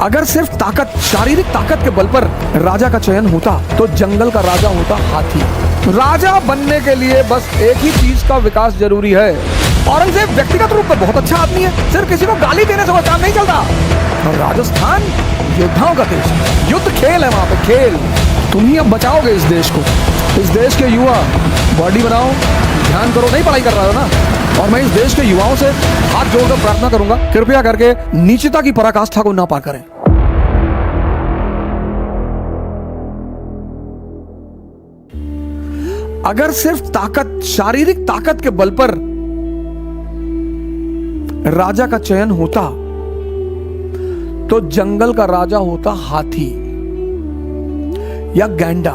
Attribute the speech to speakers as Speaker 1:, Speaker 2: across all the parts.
Speaker 1: अगर सिर्फ ताकत, शारीरिक ताकत के बल पर राजा का चयन होता तो जंगल का राजा होता हाथी। राजा बनने के लिए बस एक ही चीज का विकास जरूरी है। औरंगजेब व्यक्तिगत रूप में बहुत अच्छा आदमी है, सिर्फ किसी को गाली देने से वो काम नहीं चलता। और राजस्थान योद्धाओं का देश है, युद्ध खेल है वहां पे, खेल। तुम ही अब बचाओगे इस देश को। इस देश के युवा बॉडी बनाओ, ध्यान करो, नहीं पढ़ाई कर रहा हो ना। और मैं इस देश के युवाओं से हाथ जोड़कर प्रार्थना करूंगा, कृपया करके नीचता की पराकाष्ठा को ना पार करें। अगर सिर्फ ताकत, शारीरिक ताकत के बल पर राजा का चयन होता तो जंगल का राजा होता हाथी या गैंडा।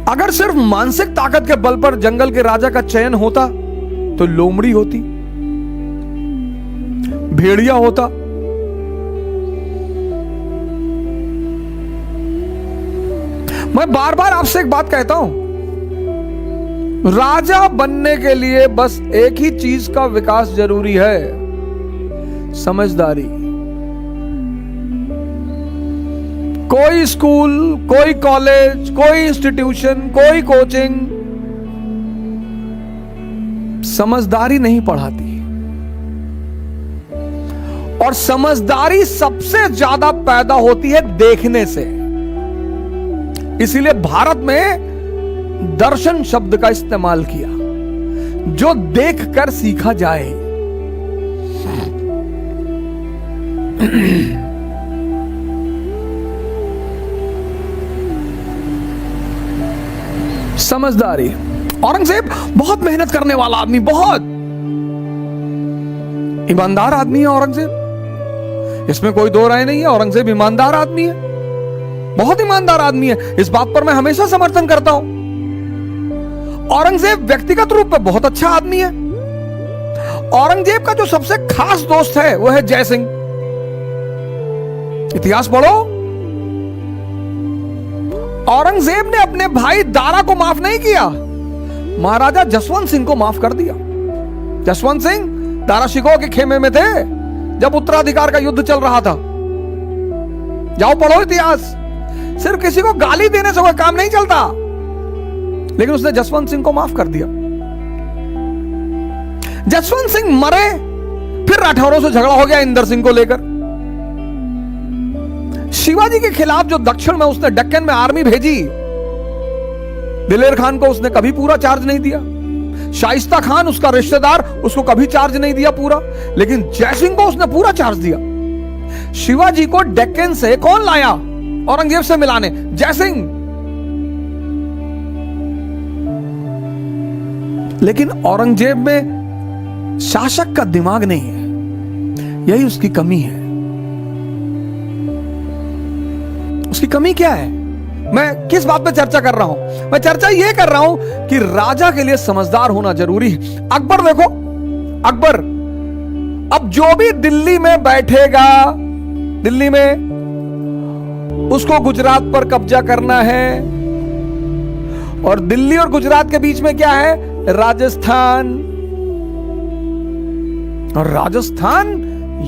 Speaker 1: अगर सिर्फ मानसिक ताकत के बल पर जंगल के राजा का चयन होता तो लोमड़ी होती, भेड़िया होता। मैं बार बार आपसे एक बात कहता हूं, राजा बनने के लिए बस एक ही चीज का विकास जरूरी है, समझदारी। कोई स्कूल, कोई कॉलेज, कोई इंस्टीट्यूशन, कोई कोचिंग समझदारी नहीं पढ़ाती। और समझदारी सबसे ज्यादा पैदा होती है देखने से। इसीलिए भारत में दर्शन शब्द का इस्तेमाल किया, जो देखकर सीखा जाए। समझदारी। औरंगजेब बहुत मेहनत करने वाला आदमी, बहुत ईमानदार आदमी है औरंगजेब, इसमें कोई दो राय नहीं है। औरंगजेब ईमानदार आदमी है, बहुत ईमानदार आदमी है, इस बात पर मैं हमेशा समर्थन करता हूं। औरंगजेब व्यक्तिगत रूप में बहुत अच्छा आदमी है। औरंगजेब का जो सबसे खास दोस्त है वो है जय सिंह। इतिहास पढ़ो, औरंगजेब ने अपने भाई दारा को माफ नहीं किया, महाराजा जसवंत सिंह को माफ कर दिया। जसवंत सिंह दारा शिकोह के खेमे में थे जब उत्तराधिकार का युद्ध चल रहा था। जाओ पढ़ो इतिहास। सिर्फ किसी को गाली देने से कोई काम नहीं चलता, लेकिन उसने जसवंत सिंह को माफ कर दिया। जसवंत सिंह मरे, फिर राठौरों से झगड़ा हो गया इंदर सिंह को लेकर। शिवाजी के खिलाफ जो दक्षिण में उसने दक्कन में आर्मी भेजी, दिलेर खान को उसने कभी पूरा चार्ज नहीं दिया। शाइस्ता खान उसका रिश्तेदार, उसको कभी चार्ज नहीं दिया पूरा, लेकिन जयसिंह को उसने पूरा चार्ज दिया। शिवाजी को दक्कन से कौन लाया औरंगजेब से मिलाने? जयसिंह। लेकिन औरंगजेब में शासक का दिमाग नहीं है, यही उसकी कमी है। उसकी कमी क्या है? मैं किस बात पे चर्चा कर रहा हूं? मैं चर्चा यह कर रहा हूं कि राजा के लिए समझदार होना जरूरी है। अकबर देखो, अकबर अब जो भी दिल्ली में बैठेगा, दिल्ली में उसको गुजरात पर कब्जा करना है। और दिल्ली और गुजरात के बीच में क्या है? राजस्थान। और राजस्थान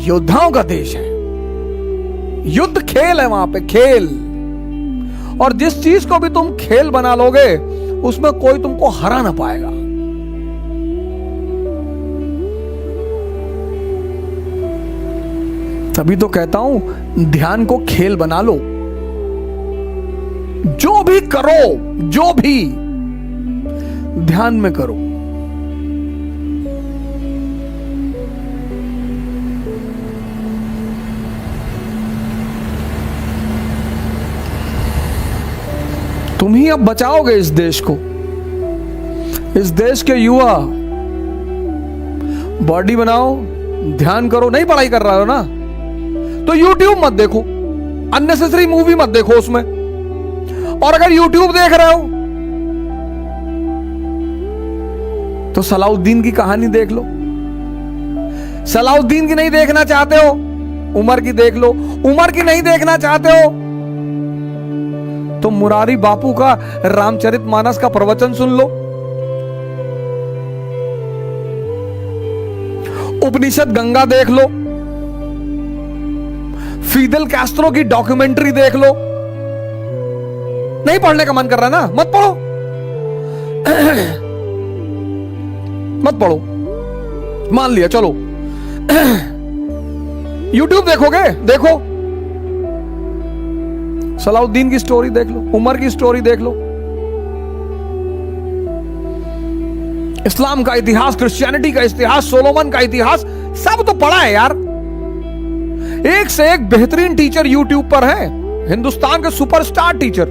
Speaker 1: योद्धाओं का देश है, युद्ध खेल है वहां पे, खेल। और जिस चीज को भी तुम खेल बना लोगे, उसमें कोई तुमको हरा ना पाएगा। तभी तो कहता हूं, ध्यान को खेल बना लो। जो भी करो, जो भी ध्यान में करो। तुम ही अब बचाओगे इस देश को। इस देश के युवा बॉडी बनाओ, ध्यान करो। नहीं पढ़ाई कर रहा हो ना, तो YouTube मत देखो, अननेसेसरी मूवी मत देखो उसमें। और अगर YouTube देख रहे हो तो सलाउद्दीन की कहानी देख लो। सलाउद्दीन की नहीं देखना चाहते हो, उमर की देख लो। उमर की नहीं देखना चाहते हो तो मुरारी बापू का रामचरितमानस का प्रवचन सुन लो। उपनिषद गंगा देख लो। फिदेल कैस्ट्रो की डॉक्यूमेंट्री देख लो। नहीं पढ़ने का मन कर रहा ना, मत पढ़ो। मत पढ़ो, मान लिया, चलो। यूट्यूब देखोगे, देखो, सलाउद्दीन की स्टोरी देख लो, उमर की स्टोरी देख लो, इस्लाम का इतिहास, क्रिश्चियनिटी का इतिहास, सोलोमन का इतिहास, सब तो पढ़ा है यार। एक से एक बेहतरीन टीचर यूट्यूब पर है, हिंदुस्तान के सुपरस्टार टीचर।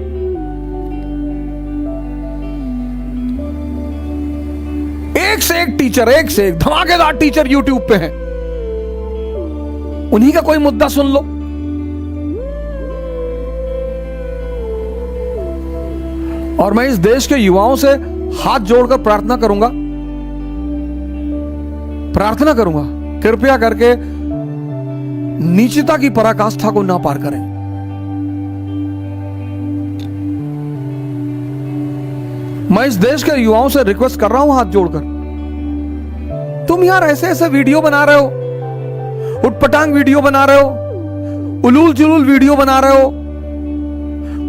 Speaker 1: एक से एक टीचर, एक से एक धमाकेदार टीचर यूट्यूब पे हैं। उन्हीं का कोई मुद्दा सुन लो। और मैं इस देश के युवाओं से हाथ जोड़कर प्रार्थना करूंगा, कृपया करके नीचता की पराकाष्ठा को ना पार करें। मैं इस देश के युवाओं से रिक्वेस्ट कर रहा हूं हाथ जोड़कर, तुम यार ऐसे ऐसे वीडियो बना रहे हो, उटपटांग वीडियो बना रहे हो, उलूल जुलूल वीडियो बना रहे हो,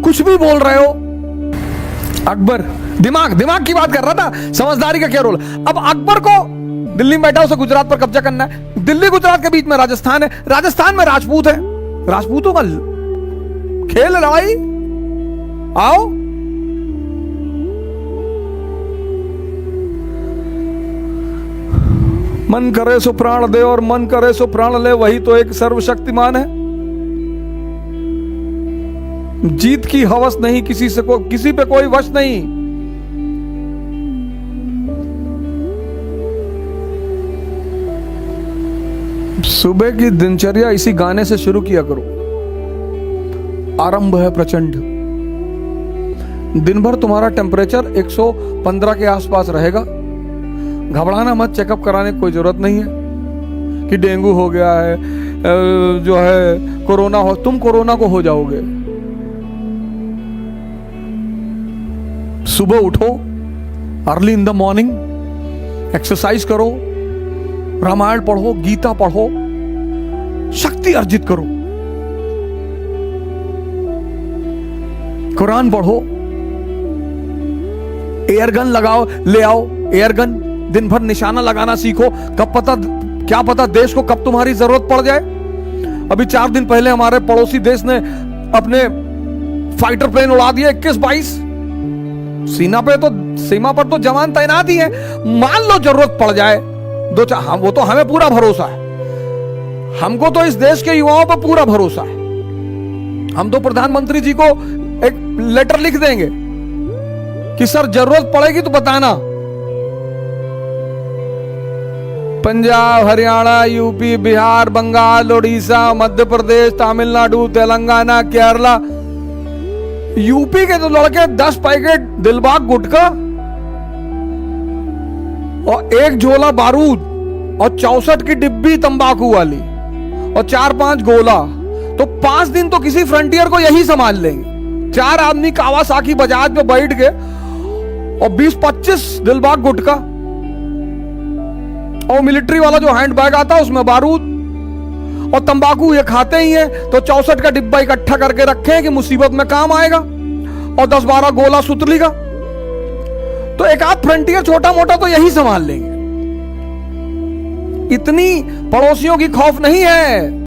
Speaker 1: कुछ भी बोल रहे हो। अकबर दिमाग की बात कर रहा था, समझदारी का क्या रोल। अब अकबर को दिल्ली में बैठा उसे गुजरात पर कब्जा करना है। दिल्ली गुजरात के बीच में राजस्थान है, राजस्थान में राजपूत है, राजपूतों का खेल लड़ाई। आओ, मन करे सो प्राण दे और मन करे सो प्राण ले, वही तो एक सर्वशक्तिमान है। जीत की हवस नहीं किसी से, किसी पे कोई वश नहीं। सुबह की दिनचर्या इसी गाने से शुरू किया करो। आरंभ है प्रचंड। दिन भर तुम्हारा टेम्परेचर 115 के आसपास रहेगा। घबराना मत, चेकअप कराने की कोई जरूरत नहीं है कि डेंगू हो गया है, जो है कोरोना हो। तुम कोरोना को हो जाओगे। सुबह उठो, early in the morning, exercise करो, रामायण पढ़ो, गीता पढ़ो, शक्ति अर्जित करो, कुरान पढ़ो, एयरगन लगाओ, ले आओ एयरगन, दिन भर निशाना लगाना सीखो। क्या पता देश को कब तुम्हारी जरूरत पड़ जाए। अभी 4 दिन पहले हमारे पड़ोसी देश ने अपने फाइटर प्लेन उड़ा दिए 21-22। सीमा पर तो जवान तैनात ही है। मान लो जरूरत पड़ जाए वो तो हमें पूरा भरोसा है, हमको तो इस देश के युवाओं पर पूरा भरोसा है। हम तो प्रधानमंत्री जी को एक लेटर लिख देंगे कि सर जरूरत पड़ेगी तो बताना। पंजाब, हरियाणा, यूपी, बिहार, बंगाल, उड़ीसा, मध्य प्रदेश, तमिलनाडु, तेलंगाना, केरला, यूपी के तो लड़के 10 पैकेट दिलबाग गुटखा और 1 झोला बारूद और 64 की डिब्बी तंबाकू वाली और 4-5 गोला, तो 5 दिन तो किसी फ्रंटियर को यही संभाल लेंगे। 4 आदमी कावासाकी बजाज पे बैठ के और 20-25 दिलबाग गुटखा और मिलिट्री वाला जो हैंड बैग आता है उसमें बारूद और तंबाकू। ये खाते ही है तो 64 का डिब्बा इकट्ठा करके रखे कि मुसीबत में काम आएगा, और 10-12 गोला सुतली का। तो एक आध फ्रंटियर छोटा मोटा तो यही संभाल लेंगे। इतनी पड़ोसियों की खौफ नहीं है।